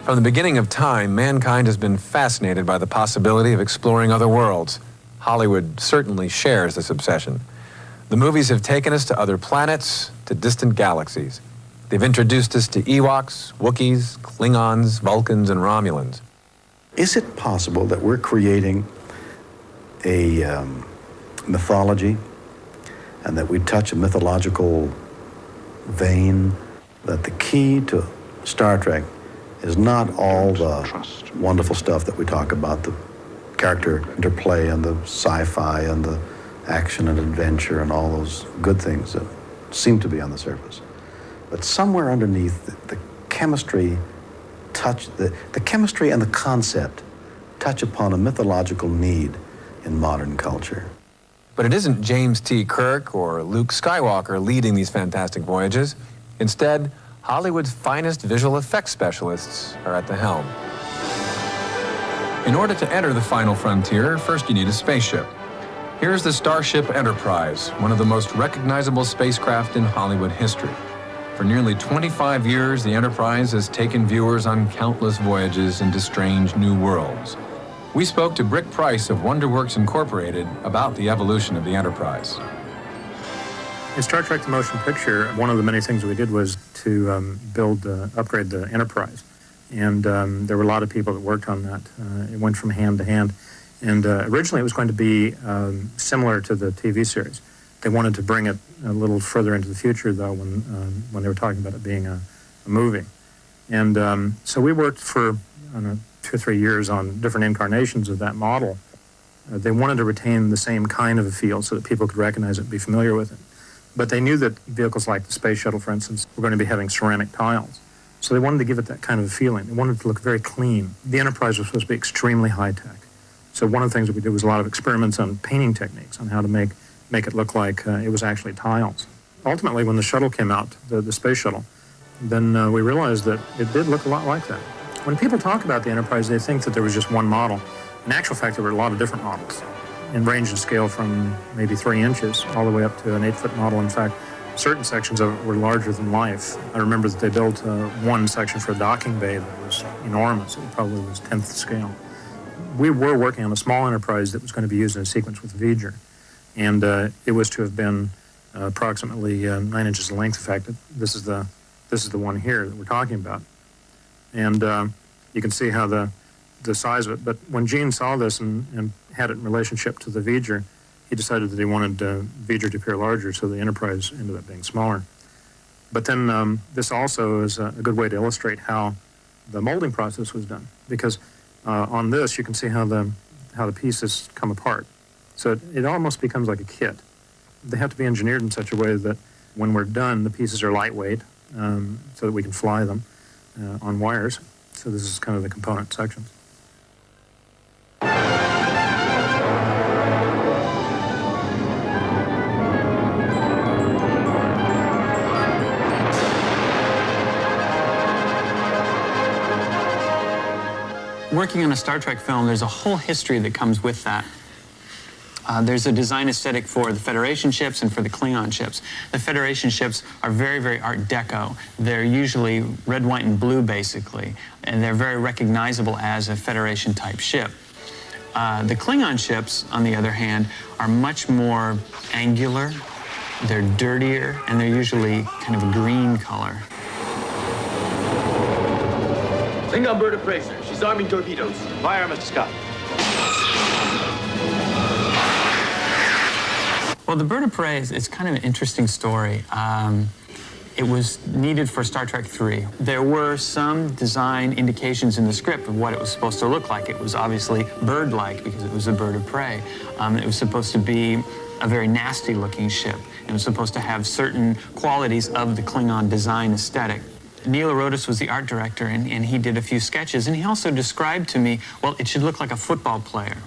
From the beginning of time, mankind has been fascinated by the possibility of exploring other worlds. Hollywood certainly shares this obsession. The movies have taken us to other planets, to distant galaxies. They've introduced us to Ewoks, Wookiees, Klingons, Vulcans, and Romulans. Is it possible that we're creating a mythology and that we touch a mythological vein, that the key to Star Trek is not all the wonderful stuff that we talk about, the character interplay and the sci-fi and the action and adventure and all those good things that seem to be on the surface. But somewhere underneath, the chemistry the chemistry and the concept touch upon a mythological need in modern culture. But it isn't James T. Kirk or Luke Skywalker leading these fantastic voyages. Instead, Hollywood's finest visual effects specialists are at the helm. In order to enter the final frontier, first you need a spaceship. Here's the Starship Enterprise, one of the most recognizable spacecraft in Hollywood history. For nearly 25 years, the Enterprise has taken viewers on countless voyages into strange new worlds. We spoke to Brick Price of WonderWorks Incorporated about the evolution of the Enterprise. In Star Trek the Motion Picture, one of the many things we did was to upgrade the Enterprise. And there were a lot of people that worked on that. It went from hand to hand. And originally it was going to be similar to the TV series. They wanted to bring it a little further into the future, though, when they were talking about it being a movie. And so we worked for, I don't know, 2 or 3 years on different incarnations of that model. They wanted to retain the same kind of a feel so that people could recognize it and be familiar with it. But they knew that vehicles like the Space Shuttle, for instance, were going to be having ceramic tiles. So they wanted to give it that kind of a feeling. They wanted it to look very clean. The Enterprise was supposed to be extremely high-tech. So one of the things that we did was a lot of experiments on painting techniques, on how to make it look like it was actually tiles. Ultimately, when the shuttle came out, the Space Shuttle, then we realized that it did look a lot like that. When people talk about the Enterprise, they think that there was just one model. In actual fact, there were a lot of different models, in range and scale from maybe 3 inches all the way up to an 8-foot model. In fact, certain sections of it were larger than life. I remember that they built one section for a docking bay that was enormous. It probably was 10th scale. We were working on a small Enterprise that was going to be used in a sequence with V'ger, and it was to have been approximately 9 inches in length. In fact, this is the one here that we're talking about, and you can see how the size of it. But when Gene saw this and had it in relationship to the V'ger, he decided that he wanted V'ger to appear larger, so the Enterprise ended up being smaller. But then this also is a good way to illustrate how the molding process was done, because on this you can see how the pieces come apart. So it almost becomes like a kit. They have to be engineered in such a way that when we're done, the pieces are lightweight, so that we can fly them on wires. So this is kind of the component sections. Working on a Star Trek film, there's a whole history that comes with that. There's a design aesthetic for the Federation ships and for the Klingon ships. The Federation ships are very, very Art Deco. They're usually red, white, and blue, basically, and they're very recognizable as a Federation-type ship. The Klingon ships, on the other hand, are much more angular, they're dirtier, and they're usually kind of a green color. Klingon bird appraiser. She's arming torpedoes. Fire, Mr. Scott. Well, the bird of prey is kind of an interesting story. It was needed for Star Trek III. There were some design indications in the script of what it was supposed to look like. It was obviously bird-like because it was a bird of prey. It was supposed to be a very nasty-looking ship. It was supposed to have certain qualities of the Klingon design aesthetic. Neil Arotis was the art director, and he did a few sketches, and he also described to me, well, it should look like a football player.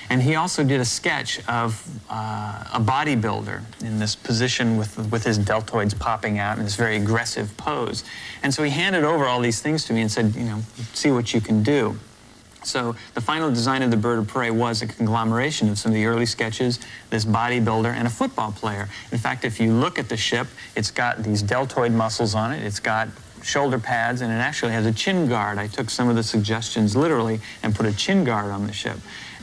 And he also did a sketch of a bodybuilder in this position with his deltoids popping out in this very aggressive pose. And so he handed over all these things to me and said, you know, see what you can do. So the final design of the bird of prey was a conglomeration of some of the early sketches, this bodybuilder, and a football player. In fact, if you look at the ship, it's got these deltoid muscles on it. It's got shoulder pads, and it actually has a chin guard. I took some of the suggestions literally and put a chin guard on the ship.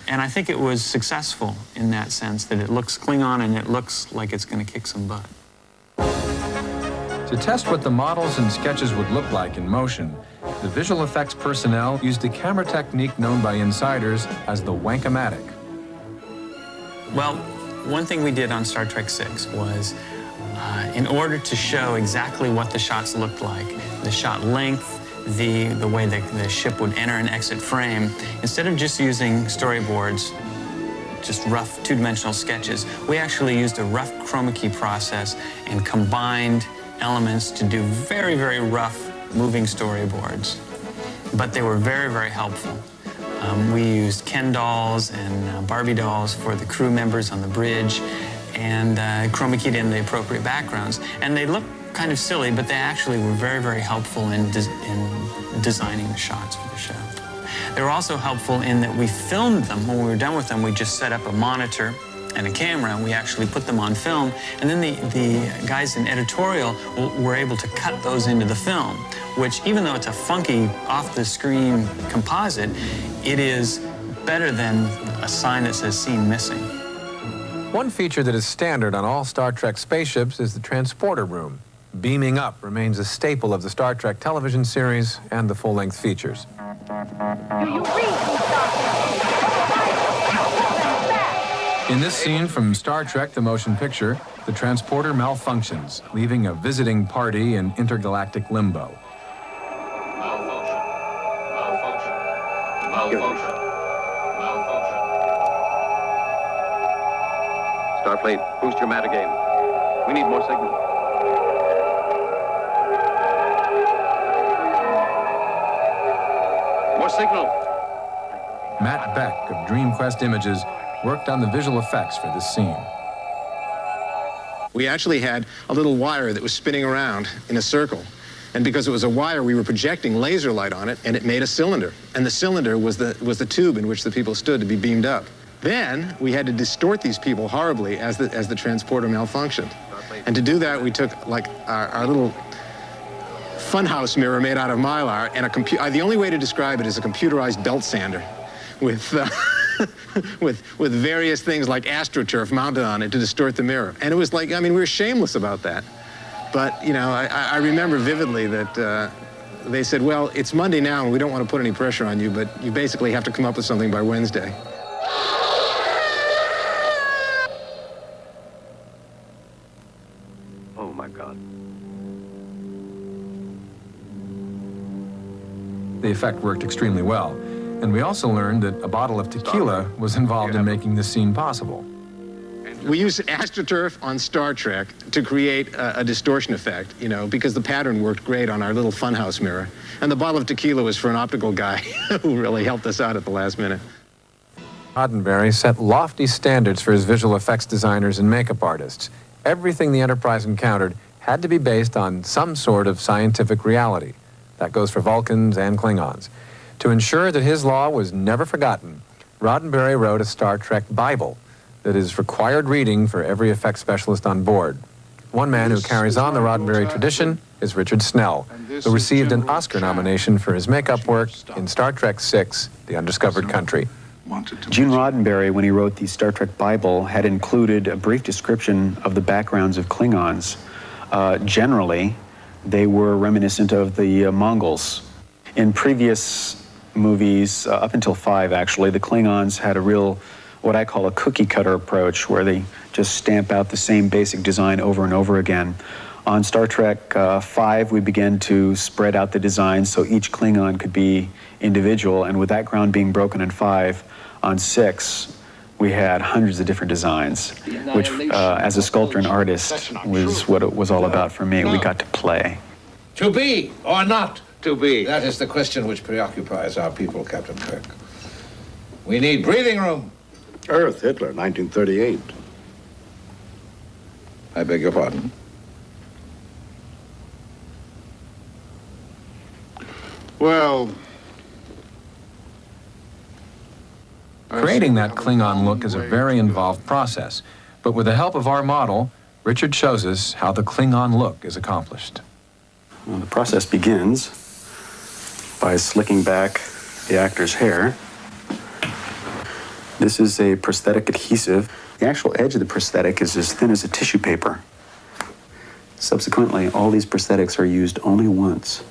And I think it was successful in that sense, that it looks Klingon and it looks like it's going to kick some butt. To test what the models and sketches would look like in motion, the visual effects personnel used a camera technique known by insiders as the wank-o-matic. Well, one thing we did on Star Trek VI was, in order to show exactly what the shots looked like, the shot length, the way the ship would enter and exit frame, instead of just using storyboards, just rough two-dimensional sketches, we actually used a rough chroma key process and combined elements to do very, very rough moving storyboards. But they were very, very helpful. We used Ken dolls and Barbie dolls for the crew members on the bridge, and chroma keyed in the appropriate backgrounds. And they look kind of silly, but they actually were very, very helpful in designing the shots for the show. They were also helpful in that we filmed them. When we were done with them, we just set up a monitor and a camera, and we actually put them on film. And then the guys in editorial were able to cut those into the film, which, even though it's a funky, off-the-screen composite, it is better than a sign that says "scene missing." One feature that is standard on all Star Trek spaceships is the transporter room. Beaming up remains a staple of the Star Trek television series and the full-length features. Do you read me, Doctor? In this scene from Star Trek the Motion Picture, the transporter malfunctions, leaving a visiting party in intergalactic limbo. Malfunction. Malfunction. Malfunction. Starfleet, boost your mat again. We need more signal. More signal. Matt Beck of DreamQuest Images worked on the visual effects for this scene. We actually had a little wire that was spinning around in a circle. And because it was a wire, we were projecting laser light on it, and it made a cylinder. And the cylinder was the tube in which the people stood to be beamed up. Then we had to distort these people horribly as the transporter malfunctioned. And to do that, we took like our little funhouse mirror made out of Mylar, and the only way to describe it is a computerized belt sander with with various things like AstroTurf mounted on it to distort the mirror. And it was like, I mean, we were shameless about that. But, you know, I remember vividly that they said, well, it's Monday now and we don't want to put any pressure on you, but you basically have to come up with something by Wednesday. Oh, my God. The effect worked extremely well. And we also learned that a bottle of tequila was involved in making this scene possible. We used AstroTurf on Star Trek to create a distortion effect, you know, because the pattern worked great on our little funhouse mirror. And the bottle of tequila was for an optical guy who really helped us out at the last minute. Roddenberry set lofty standards for his visual effects designers and makeup artists. Everything the Enterprise encountered had to be based on some sort of scientific reality. That goes for Vulcans and Klingons. To ensure that his law was never forgotten, Roddenberry wrote a Star Trek Bible that is required reading for every effects specialist on board. One man who carries on the Roddenberry tradition is Richard Snell, who received an Oscar nomination for his makeup work in Star Trek VI, The Undiscovered Country. Gene Roddenberry, when he wrote the Star Trek Bible, had included a brief description of the backgrounds of Klingons. Generally, they were reminiscent of the Mongols. In previous movies, up until 5 actually, the Klingons had a real, what I call a cookie cutter approach, where they just stamp out the same basic design over and over again. On Star Trek 5, we began to spread out the designs so each Klingon could be individual, and with that ground being broken in 5, on 6, we had hundreds of different designs, which as a sculptor and artist was what it was all about for me. We got to play. To be or not To be. That is the question which preoccupies our people, Captain Kirk. We need breathing room. Earth, Hitler, 1938. I beg your pardon? Well... Creating that Klingon look is a very involved process, but with the help of our model, Richard shows us how the Klingon look is accomplished. Well, the process begins by slicking back the actor's hair. This is a prosthetic adhesive. The actual edge of the prosthetic is as thin as a tissue paper. Subsequently, all these prosthetics are used only once.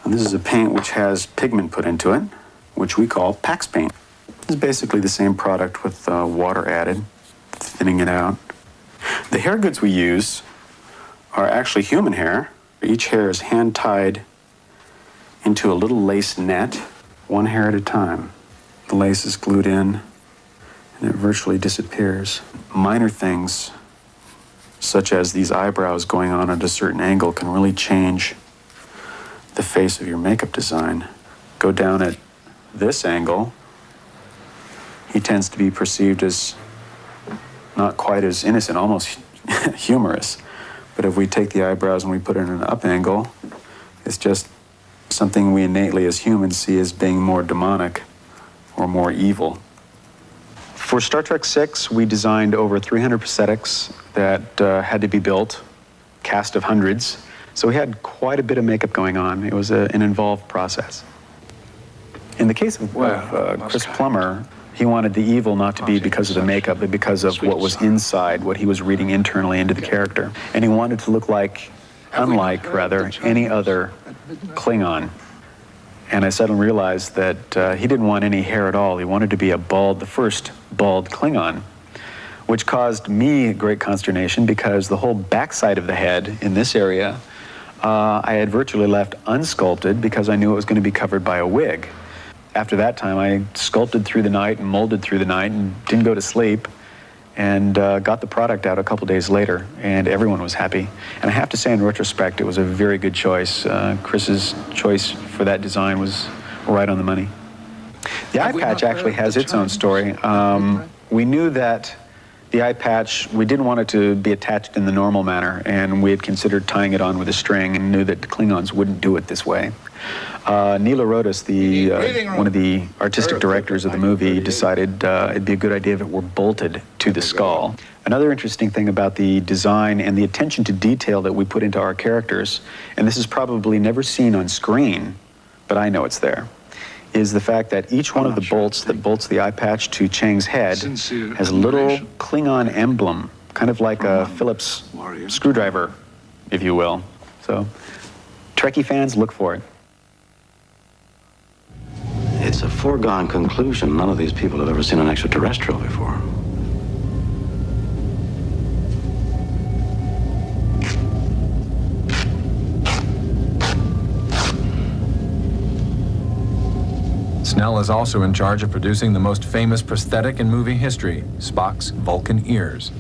And this is a paint which has pigment put into it, which we call Pax paint. It's basically the same product with water added, thinning it out. The hair goods we use are actually human hair. Each hair is hand-tied into a little lace net, one hair at a time. The lace is glued in, and it virtually disappears. Minor things, such as these eyebrows going on at a certain angle, can really change the face of your makeup design. Go down at this angle, he tends to be perceived as not quite as innocent, almost humorous. But if we take the eyebrows and we put it in an up angle, it's just something we innately as humans see as being more demonic or more evil. For Star Trek VI, we designed over 300 prosthetics that had to be built, cast of hundreds. So we had quite a bit of makeup going on. It was an involved process. In the case of Chris Plummer, he wanted the evil not to be because of the makeup, but because of what was inside, what he was reading internally into the character. And he wanted to look like, unlike, rather, any other Klingon. And I suddenly realized that he didn't want any hair at all. He wanted to be a bald, the first bald Klingon, which caused me great consternation because the whole backside of the head in this area, I had virtually left unsculpted because I knew it was going to be covered by a wig. After that time, I sculpted through the night and molded through the night and didn't go to sleep and got the product out a couple days later, and everyone was happy. And I have to say, in retrospect, it was a very good choice. Chris's choice for that design was right on the money. The eye patch actually has its own story. We knew that the eye patch, we didn't want it to be attached in the normal manner, and we had considered tying it on with a string and knew that the Klingons wouldn't do it this way. Nila Rodas, one of the artistic directors of the movie, decided it'd be a good idea if it were bolted to the skull. Another interesting thing about the design and the attention to detail that we put into our characters, and this is probably never seen on screen, but I know it's there, is the fact that each one of the bolts that bolts the eye patch to Chang's head has a little Klingon emblem, kind of like a Phillips screwdriver, if you will. So, Trekkie fans, look for it. It's a foregone conclusion. None of these people have ever seen an extraterrestrial before. Snell is also in charge of producing the most famous prosthetic in movie history, Spock's Vulcan ears.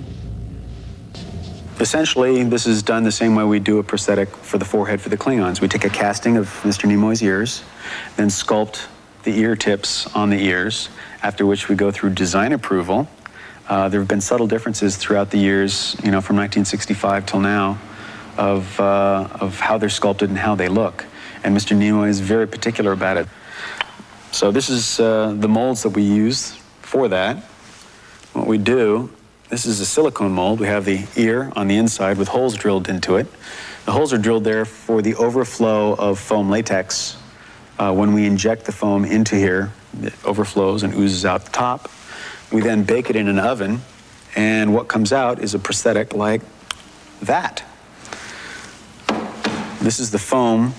Essentially, this is done the same way we do a prosthetic for the forehead for the Klingons. We take a casting of Mr. Nimoy's ears, then sculpt the ear tips on the ears, after which we go through design approval. There have been subtle differences throughout the years, from 1965 till now, of how they're sculpted and how they look. And Mr. Nimoy is very particular about it. So this is the molds that we use for that. What we do, this is a silicone mold. We have the ear on the inside with holes drilled into it. The holes are drilled there for the overflow of foam latex. When we inject the foam into here, it overflows and oozes out the top. We then bake it in an oven, and what comes out is a prosthetic like that. This is the foam,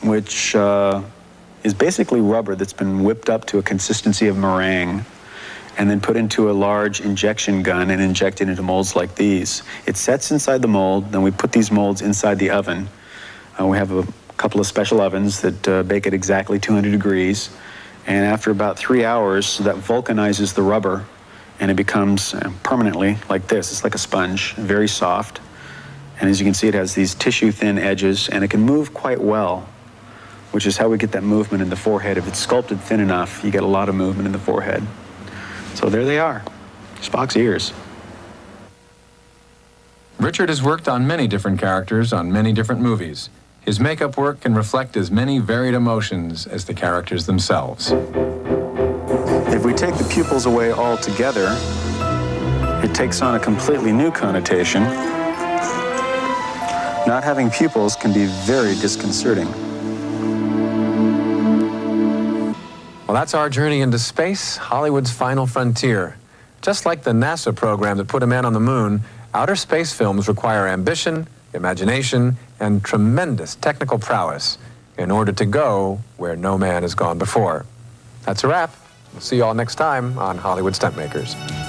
which is basically rubber that's been whipped up to a consistency of meringue and then put into a large injection gun and injected into molds like these. It sets inside the mold, then we put these molds inside the oven. We have a couple of special ovens that bake at exactly 200 degrees. And after about 3 hours, that vulcanizes the rubber and it becomes permanently like this. It's like a sponge, very soft. And as you can see, it has these tissue-thin edges and it can move quite well, which is how we get that movement in the forehead. If it's sculpted thin enough, you get a lot of movement in the forehead. So there they are, Spock's ears. Richard has worked on many different characters on many different movies. His makeup work can reflect as many varied emotions as the characters themselves. If we take the pupils away altogether, it takes on a completely new connotation. Not having pupils can be very disconcerting. Well, that's our journey into space, Hollywood's final frontier. Just like the NASA program that put a man on the moon, outer space films require ambition, imagination, and tremendous technical prowess in order to go where no man has gone before. That's a wrap. We'll see you all next time on Hollywood Stuntmakers.